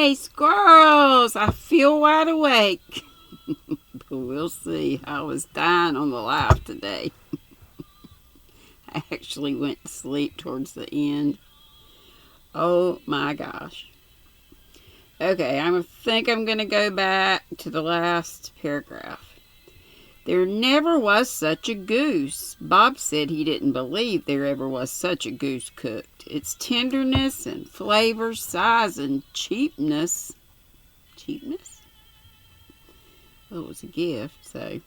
Hey, squirrels! I feel wide awake. But we'll see. I was dying on the live today. I actually went to sleep towards the end. Oh my gosh. Okay, I think I'm going to go back to the last paragraph. There never was such a goose. Bob said he didn't believe there ever was such a goose cooked. Its tenderness and flavor, size and cheapness. Cheapness? Well, it was a gift, so.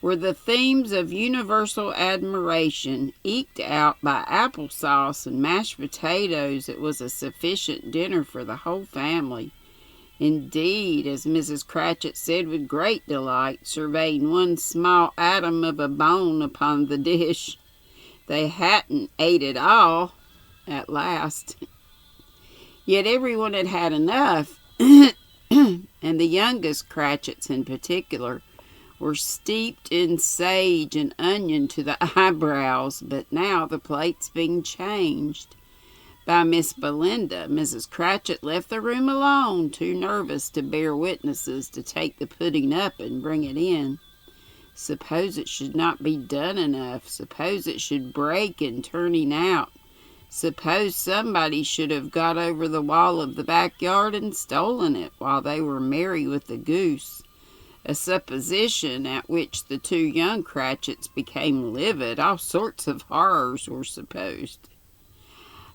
Were the themes of universal admiration. Eked out by applesauce and mashed potatoes, it was a sufficient dinner for the whole family. Indeed, as Mrs. Cratchit said with great delight, surveying one small atom of a bone upon the dish, they hadn't ate it all, at last. Yet everyone had had enough, and the youngest Cratchits in particular were steeped in sage and onion to the eyebrows, but now the plate's being changed by Miss Belinda. Mrs. Cratchit left the room alone, too nervous to bear witnesses to take the pudding up and bring it in. Suppose it should not be done enough. Suppose it should break in turning out. Suppose somebody should have got over the wall of the backyard and stolen it while they were merry with the goose. A supposition at which the two young Cratchits became livid. All sorts of horrors were supposed.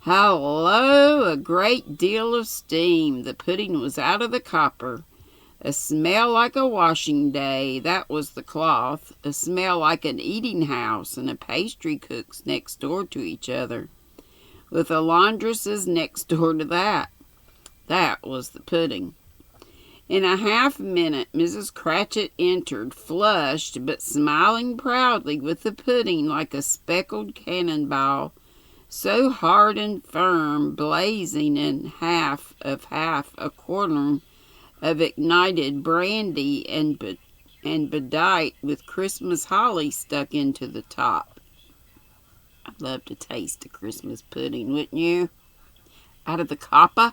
Hallo! A great deal of steam. The pudding was out of the copper. A smell like a washing day. That was the cloth. A smell like an eating house and a pastry cook's next door to each other, with a laundress's next door to that. That was the pudding. In a half-minute, Mrs. Cratchit entered, flushed, but smiling proudly with the pudding like a speckled cannonball, so hard and firm, blazing in half a quart of ignited brandy and bedight with Christmas holly stuck into the top. I'd love to taste a Christmas pudding, wouldn't you? Out of the copper?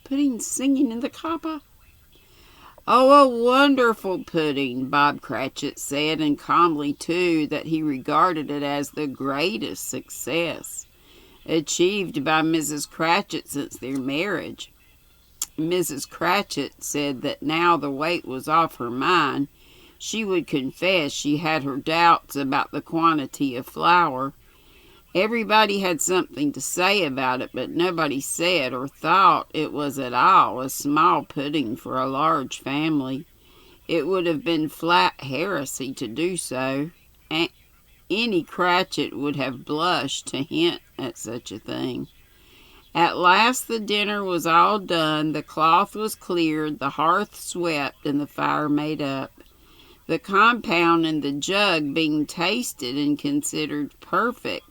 Pudding singing in the copper? Oh, a wonderful pudding, Bob Cratchit said, and calmly, too, that he regarded it as the greatest success achieved by Mrs. Cratchit since their marriage. Mrs. Cratchit said that now the weight was off her mind, she would confess she had her doubts about the quantity of flour. Everybody had something to say about it, but nobody said or thought it was at all a small pudding for a large family. It would have been flat heresy to do so. Any Cratchit would have blushed to hint at such a thing. At last the dinner was all done, the cloth was cleared, the hearth swept, and the fire made up. The compound in the jug being tasted and considered perfect,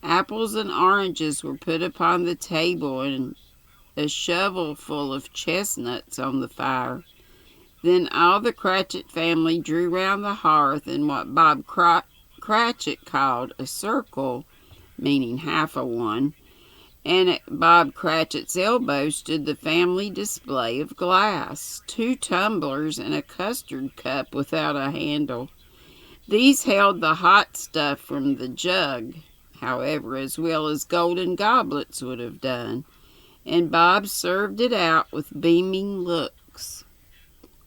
apples and oranges were put upon the table and a shovelful of chestnuts on the fire. Then all the Cratchit family drew round the hearth in what Bob Cratchit called a circle, meaning half a one, and at Bob Cratchit's elbow stood the family display of glass, 2 tumblers and a custard cup without a handle. These held the hot stuff from the jug, however, as well as golden goblets would have done, and Bob served it out with beaming looks,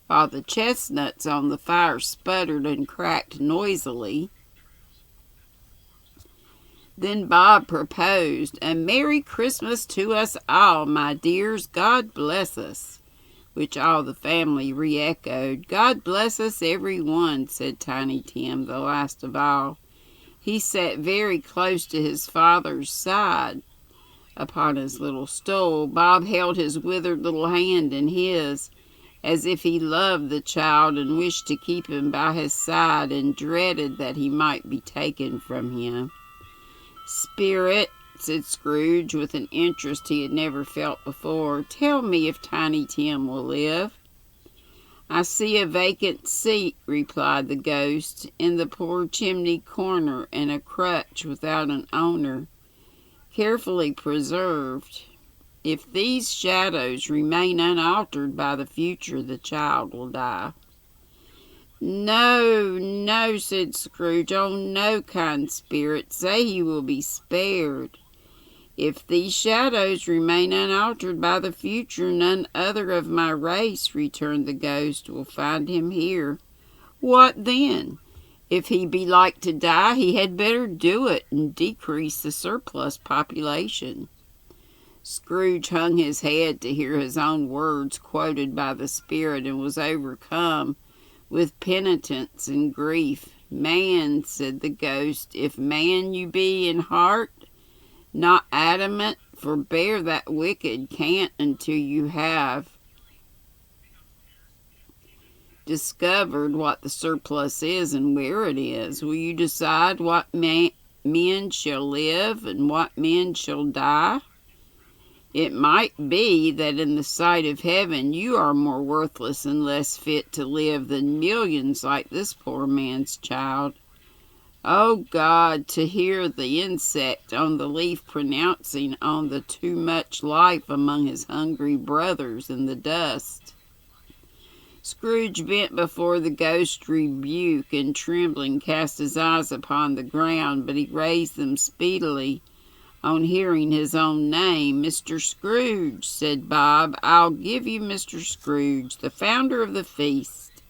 while the chestnuts on the fire sputtered and cracked noisily. Then Bob proposed, "A Merry Christmas to us all, my dears. God bless us," which all the family re-echoed. "God bless us, every one," said Tiny Tim, the last of all. He sat very close to his father's side upon his little stool. Bob held his withered little hand in his, as if he loved the child and wished to keep him by his side and dreaded that he might be taken from him. "Spirit," said Scrooge, with an interest he had never felt before, "tell me if Tiny Tim will live." "I see a vacant seat," replied the ghost, "in the poor chimney corner, and a crutch without an owner, carefully preserved. If these shadows remain unaltered by the future, the child will die. No, no, said Scrooge. Oh, no, kind spirit, say he will be spared. If these shadows remain unaltered by the future, none other of my race, returned the ghost, will find him here. What then? If he be like to die, he had better do it and decrease the surplus population. Scrooge hung his head to hear his own words quoted by the spirit, and was overcome with penitence and grief. Man, said the ghost, if man you be in heart, not adamant, forbear that wicked can't until you have discovered what the surplus is and where it is. Will you decide what men shall live and what men shall die? It might be that in the sight of heaven you are more worthless and less fit to live than millions like this poor man's child. Oh God, to hear the insect on the leaf pronouncing on the too much life among his hungry brothers in the dust. Scrooge bent before the ghost's rebuke, and trembling cast his eyes upon the ground, but he raised them speedily on hearing his own name. Mr. Scrooge, said Bob, I'll give you Mr. Scrooge, the founder of the feast.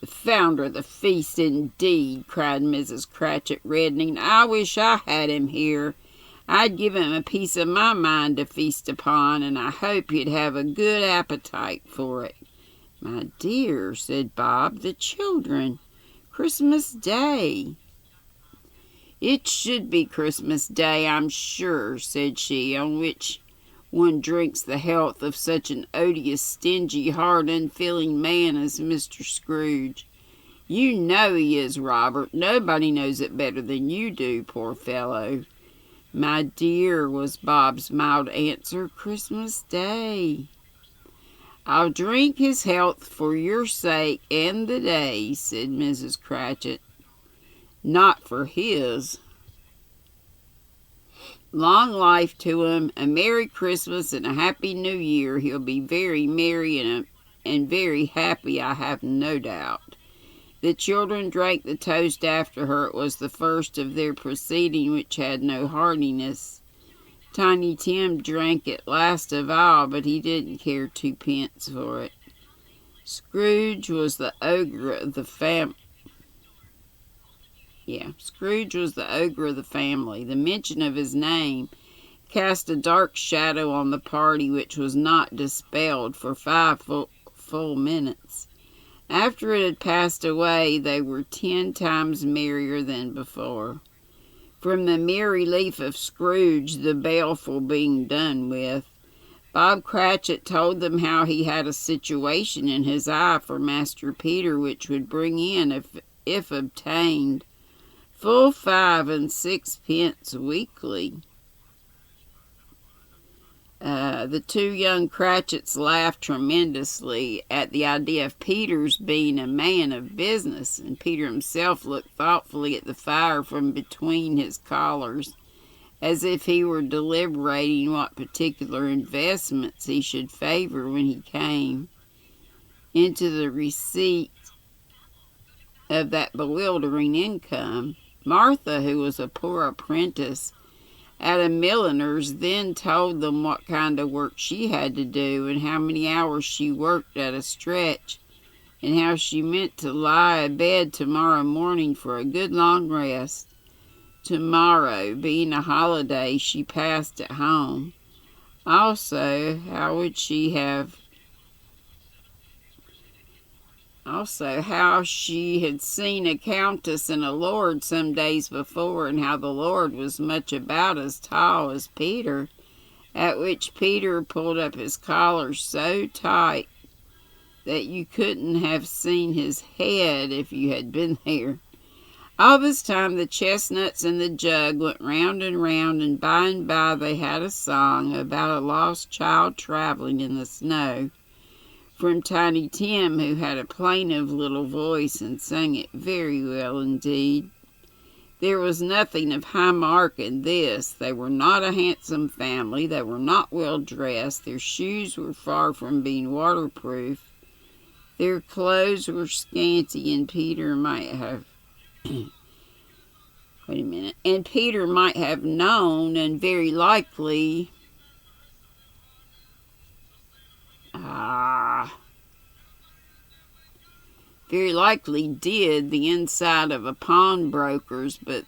The founder of the feast, indeed, cried Mrs. Cratchit, reddening. I wish I had him here. I'd give him a piece of my mind to feast upon, and I hope he'd have a good appetite for it. My dear, said Bob, the children. Christmas Day. It should be Christmas Day, I'm sure, said she, on which one drinks the health of such an odious, stingy, hard, unfeeling man as Mr. Scrooge. You know he is, Robert. Nobody knows it better than you do, poor fellow. My dear, was Bob's mild answer, Christmas Day. I'll drink his health for your sake and the day, said Mrs. Cratchit. Not for his. Long life to him, a Merry Christmas and a Happy New Year. He'll be very merry and very happy, I have no doubt. The children drank the toast after her. It was the first of their proceeding which had no heartiness. Tiny Tim drank it last of all, but he didn't care twopence for it. Scrooge was the ogre of the Scrooge was the ogre of the family. The mention of his name cast a dark shadow on the party, which was not dispelled for 5 full minutes. After it had passed away, they were 10 times merrier than before. From the mere relief of Scrooge, the baleful being done with, Bob Cratchit told them how he had a situation in his eye for Master Peter, which would bring in, if obtained, full 5 and 6 pence weekly. The 2 young Cratchits laughed tremendously at the idea of Peter's being a man of business, and Peter himself looked thoughtfully at the fire from between his collars, as if he were deliberating what particular investments he should favor when he came into the receipt of that bewildering income. Martha, who was a poor apprentice at a milliner's, then told them what kind of work she had to do, and how many hours she worked at a stretch, and how she meant to lie abed tomorrow morning for a good long rest. Tomorrow, being a holiday, she passed at home. Also, how she had seen a countess and a lord some days before, and how the lord was much about as tall as Peter, at which Peter pulled up his collar so tight that you couldn't have seen his head if you had been there. All this time the chestnuts and the jug went round, and by they had a song about a lost child traveling in the snow, from Tiny Tim, who had a plaintive little voice and sang it very well indeed. There was nothing of high mark in this. They were not a handsome family. They were not well dressed. Their shoes were far from being waterproof. Their clothes were scanty, and Peter might have... Wait a minute. And Peter might have known, and very likely... very likely did the inside of a pawnbroker's, but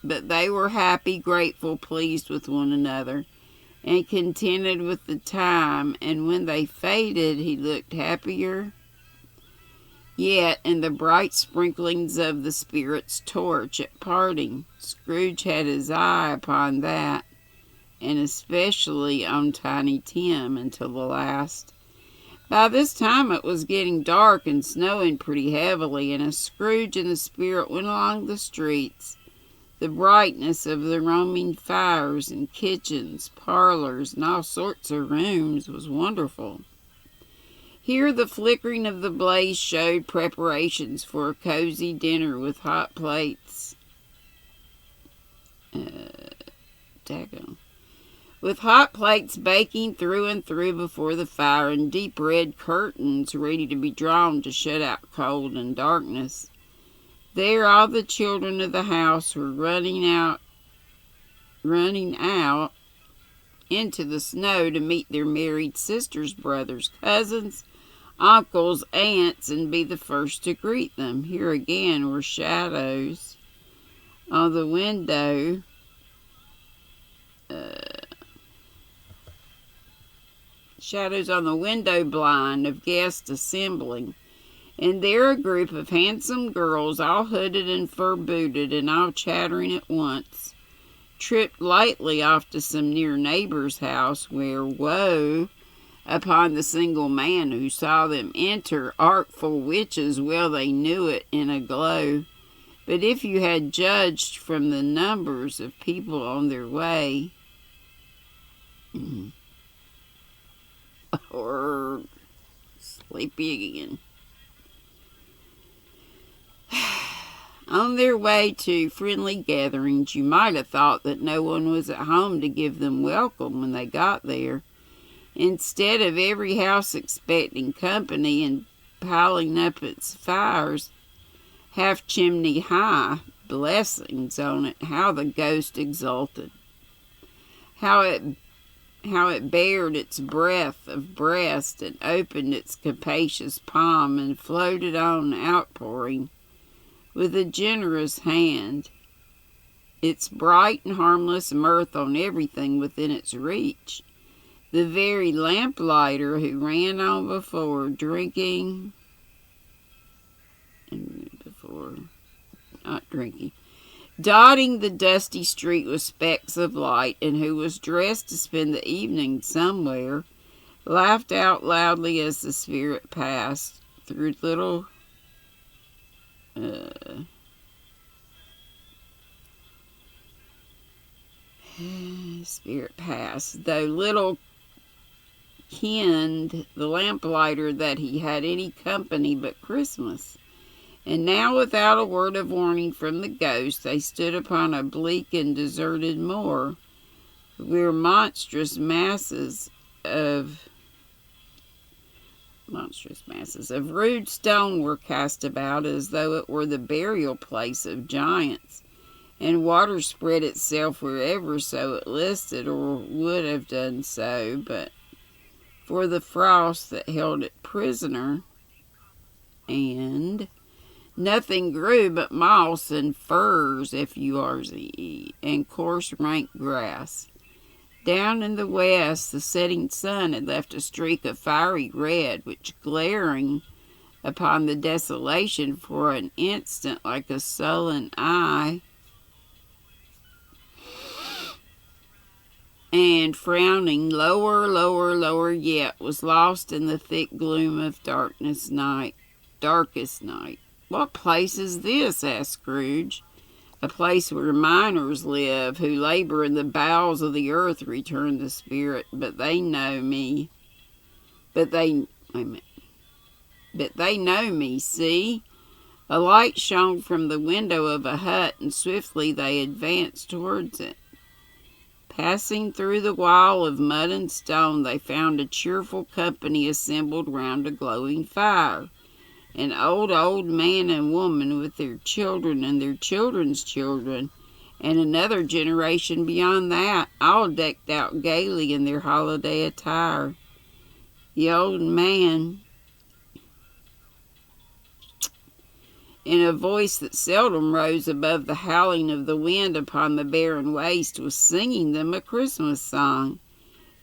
they were happy, grateful, pleased with one another, and contented with the time, and when they faded, he looked happier yet in the bright sprinklings of the Spirit's torch at parting. Scrooge had his eye upon that, and especially on Tiny Tim until the last. By this time it was getting dark and snowing pretty heavily, and as Scrooge and the Spirit went along the streets, the brightness of the roaming fires and kitchens, parlors, and all sorts of rooms was wonderful. Here the flickering of the blaze showed preparations for a cozy dinner with hot plates. With hot plates baking through and through before the fire, and deep red curtains ready to be drawn to shut out cold and darkness. There all the children of the house were running out into the snow to meet their married sisters, brothers, cousins, uncles, aunts, and be the first to greet them. Here again were shadows on the window. Shadows on the window blind of guests assembling, and there a group of handsome girls, all hooded and fur-booted, and all chattering at once, tripped lightly off to some near neighbor's house, where woe upon the single man who saw them enter, artful witches, well they knew it in a glow. But if you had judged from the numbers of people on their way, or sleepy again, on their way to friendly gatherings, you might have thought that no one was at home to give them welcome when they got there. Instead of every house expecting company and piling up its fires half chimney high, blessings on it, how the ghost exulted, how it bared its breadth of breast and opened its capacious palm and floated on outpouring with a generous hand its bright and harmless mirth on everything within its reach. The very lamplighter who ran on before, dotting the dusty street with specks of light, and who was dressed to spend the evening somewhere, laughed out loudly as the Spirit passed through little though little kenned the lamplighter that he had any company but Christmas. And now, without a word of warning from the ghost, they stood upon a bleak and deserted moor, where monstrous masses of rude stone were cast about, as though it were the burial place of giants, and water spread itself wherever so it listed, or would have done so, but for the frost that held it prisoner, and nothing grew but moss and furze, F-U-R-Z-E, and coarse rank grass. Down in the west, the setting sun had left a streak of fiery red, which, glaring upon the desolation for an instant like a sullen eye, and frowning lower, lower, lower yet, was lost in the thick gloom of darkest night. "What place is this?" asked Scrooge. "A place where miners live, who labor in the bowels of the earth," returned the Spirit. But they know me, see? A light shone from the window of a hut, and swiftly they advanced towards it. Passing through the wall of mud and stone, they found a cheerful company assembled round a glowing fire. An old man and woman with their children and their children's children, and another generation beyond that, all decked out gaily in their holiday attire. The old man, in a voice that seldom rose above the howling of the wind upon the barren waste, was singing them a Christmas song.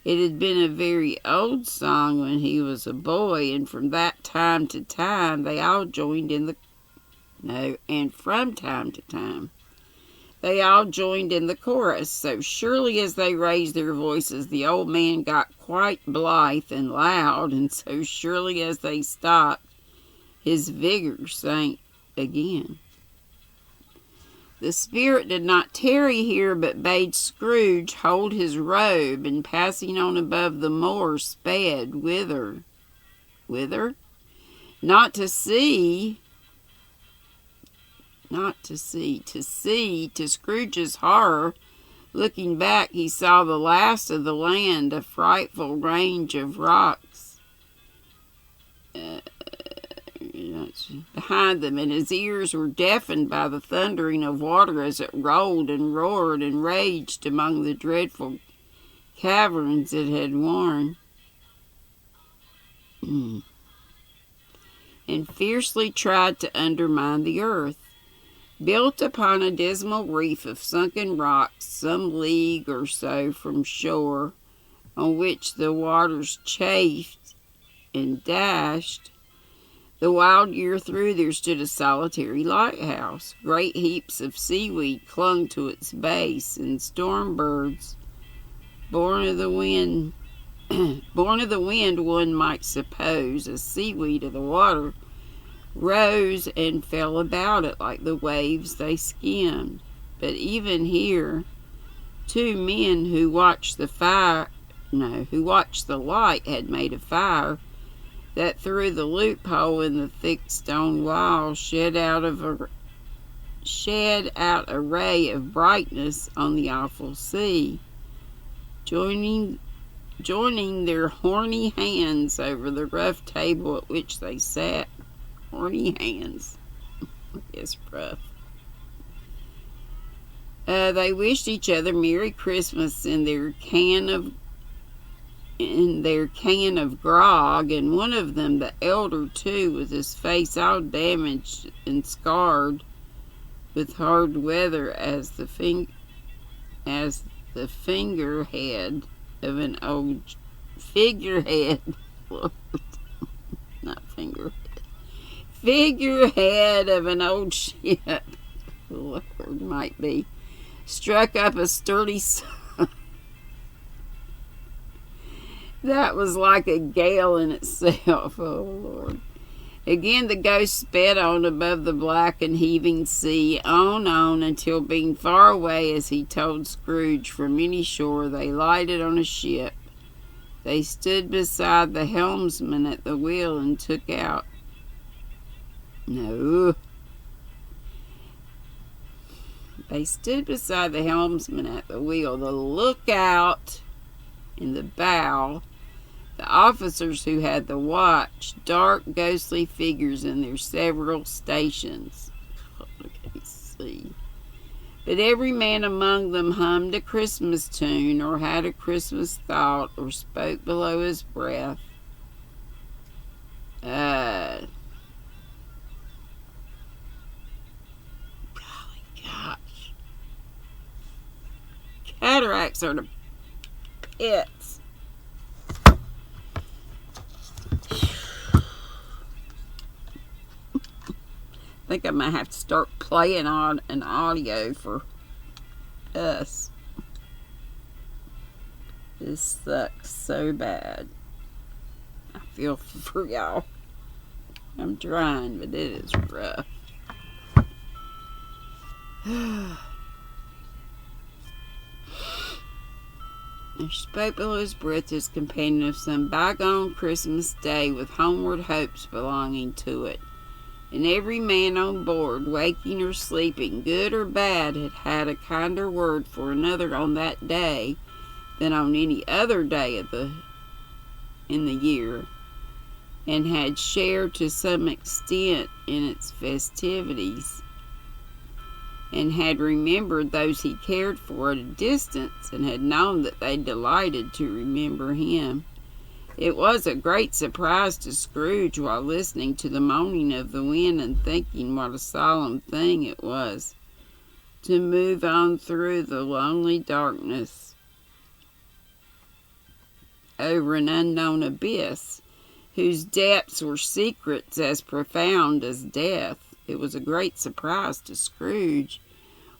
It had been a very old song when he was a boy, and from that time to time they all joined in the... No, and from time to time they all joined in the chorus. So surely as they raised their voices, the old man got quite blithe and loud, and so surely as they stopped, his vigor sank again. The spirit did not tarry here, but bade Scrooge hold his robe, and passing on above the moor, sped whither? Whither? Not to see. To Scrooge's horror, looking back, he saw the last of the land, a frightful range of rocks behind them, and his ears were deafened by the thundering of water as it rolled and roared and raged among the dreadful caverns it had worn, and fiercely tried to undermine the earth. Built upon a dismal reef of sunken rocks, some league or so from shore, on which the waters chafed and dashed, the wild year through there stood a solitary lighthouse. Great heaps of seaweed clung to its base, and storm birds, born of the wind, one might suppose, as seaweed of the water, rose and fell about it like the waves they skimmed. But even here, two men who watched the light had made a fire that through the loophole in the thick stone wall shed out a ray of brightness on the awful sea, joining their horny hands over the rough table at which they sat. Horny hands. It's rough. They wished each other Merry Christmas in their can of grog, and one of them, the elder too, with his face all damaged and scarred with hard weather as the figurehead of an old figurehead of an old ship, Lord, might be, struck up a sturdy song that was like a gale in itself. Oh, Lord. Again the ghost sped on above the black and heaving sea, on, until being far away, as he told Scrooge, from any shore, they lighted on a ship. They stood beside the helmsman at the wheel and took out... They stood beside the helmsman at the wheel, the lookout in the bow, the officers who had the watch, dark ghostly figures in their several stations. But every man among them hummed a Christmas tune, or had a Christmas thought, or spoke below his breath. Golly gosh. Cataracts are the pits. I think I might have to start playing on an audio for us. This sucks so bad. I feel for y'all. I'm trying, but it is rough. There spoke below his breath his companion of some bygone Christmas day, with homeward hopes belonging to it. and every man on board, waking or sleeping, good or bad, had had a kinder word for another on that day than on any other day in the year, and had shared to some extent in its festivities, and had remembered those he cared for at a distance, and had known that they delighted to remember him. It was a great surprise to Scrooge, while listening to the moaning of the wind and thinking what a solemn thing it was to move on through the lonely darkness over an unknown abyss, whose depths were secrets as profound as death. It was a great surprise to Scrooge,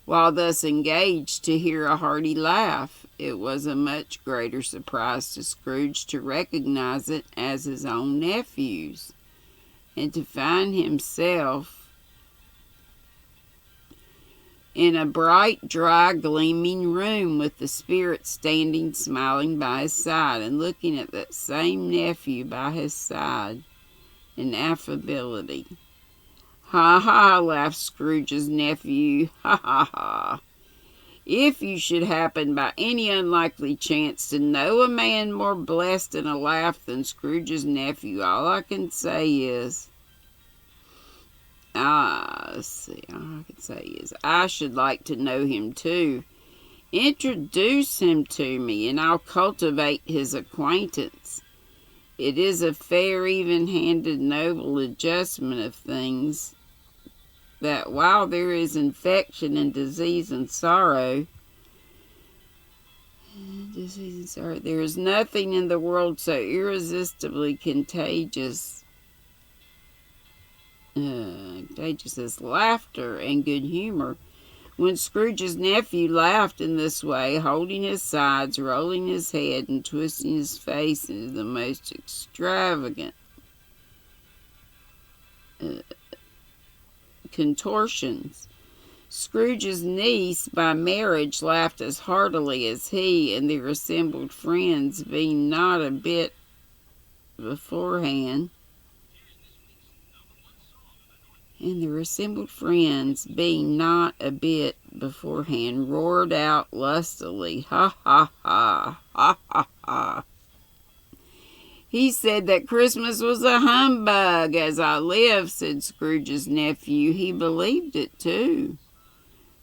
while thus engaged, to hear a hearty laugh. It was a much greater surprise to Scrooge to recognize it as his own nephew's, and to find himself in a bright, dry, gleaming room, with the Spirit standing smiling by his side, and looking at that same nephew by his side in affability. "Ha, ha," laughed Scrooge's nephew. "Ha, ha, ha. If you should happen by any unlikely chance to know a man more blessed in a laugh than Scrooge's nephew, all I can say is, I should like to know him too. Introduce him to me, and I'll cultivate his acquaintance. It is a fair, even-handed, noble adjustment of things, that while there is infection and disease and sorrow, there is nothing in the world so irresistibly contagious as laughter and good humor." When Scrooge's nephew laughed in this way, holding his sides, rolling his head, and twisting his face into the most extravagant contortions, Scrooge's niece by marriage laughed as heartily as he, and their assembled friends being not a bit beforehand roared out lustily, "Ha, ha, ha, ha, ha, ha. He said that Christmas was a humbug, as I live," said Scrooge's nephew. "He believed it, too.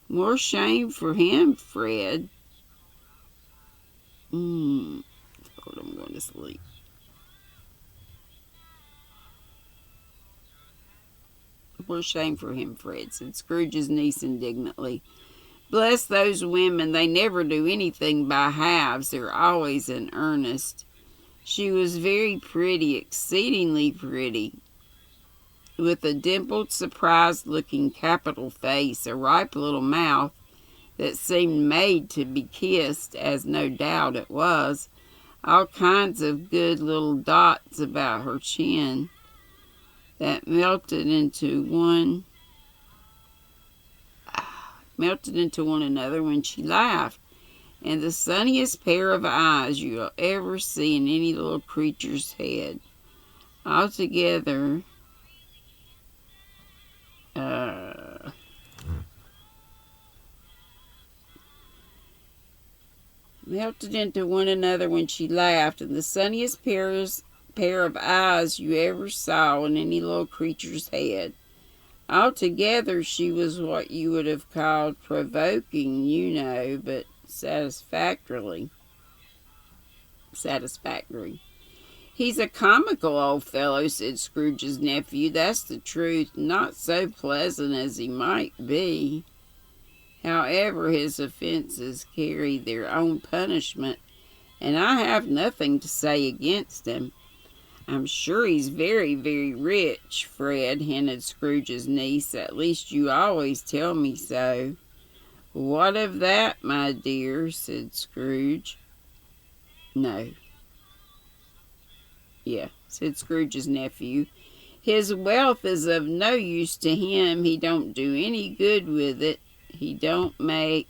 More shame for him, Fred." I'm going to sleep. "More shame for him, Fred," said Scrooge's niece indignantly. "Bless those women, they never do anything by halves. They're always in earnest. She was very pretty, exceedingly pretty, with a dimpled, surprised-looking capital face, a ripe little mouth that seemed made to be kissed, as no doubt it was, all kinds of good little dots about her chin that melted into one another when she laughed, and the sunniest pair of eyes you'll ever see in any little creature's head. Altogether, melted into one another when she laughed, and the sunniest pair of eyes you ever saw in any little creature's head. Altogether, she was what you would have called provoking, you know, but satisfactory. "He's a comical old fellow," said Scrooge's nephew. "That's the truth. Not so pleasant as he might be. However, his offenses carry their own punishment, and I have nothing to say against him." "I'm sure he's very, very rich, Fred," hinted Scrooge's niece. "At least you always tell me so." "What of that, my dear?" said Scrooge. Said Scrooge's nephew. "His wealth is of no use to him. He don't do any good with it. He don't make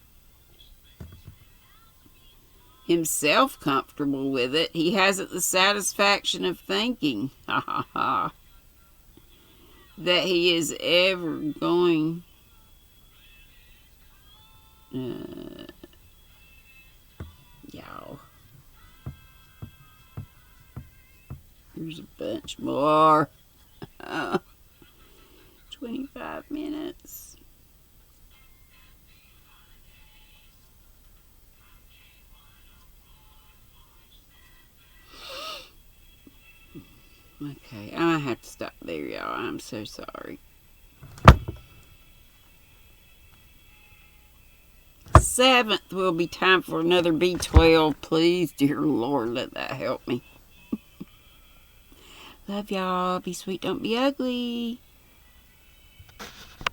himself comfortable with it. He hasn't the satisfaction of thinking. Ha, ha, ha." that he is ever going y'all. Here's a bunch more. 25 minutes. Okay, I'm gonna have to stop there, y'all. I'm so sorry. 7th will be time for another B12. Please, dear Lord, let that help me. Love y'all. Be sweet, don't be ugly.